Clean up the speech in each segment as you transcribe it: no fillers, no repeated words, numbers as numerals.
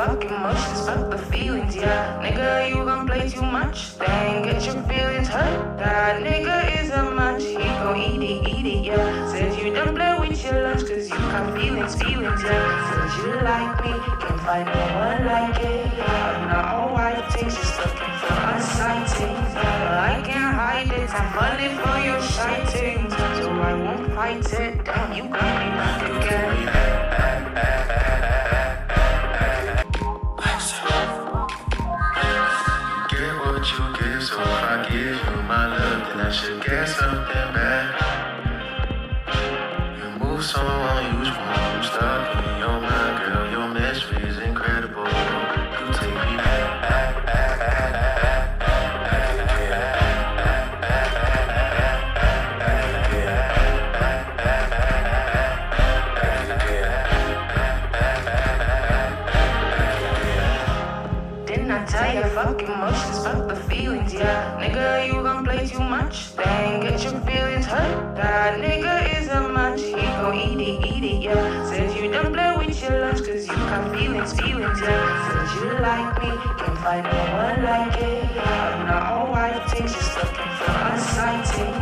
fuck emotions, fuck the feelings, yeah. Nigga, you gon' play too much, then get your feelings hurt. That nigga is a munch, he gon' eat it, yeah. Says you don't play with your lunch, cause you got feelings, yeah. Says you like me, can't find no one like it, yeah. I'm not all white things, just looking for unsighting. I can't hide it, I'm falling for your shitings, so I won't fight it. Damn, you got me back again. You give, so if I give you my love, then I should get something back. You move so unusual, I'm stuck in your mind, girl. Your mystery is incredible. You take me back. Didn't I tell you, fuck emotions, fuck the feelings, yeah. Nigga, you gon' play too much, then get your feelings hurt. That nigga is a munch, he gon' eat it, yeah. Says you don't play with your lunch, cause you got feelings, yeah. Says you like me, can't find no one like it, yeah. I'm not all white things, just looking for unsighting.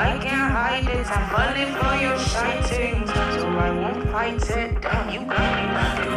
I can't hide it, I'm falling for your shitings, so I won't fight it. Damn, you got me back.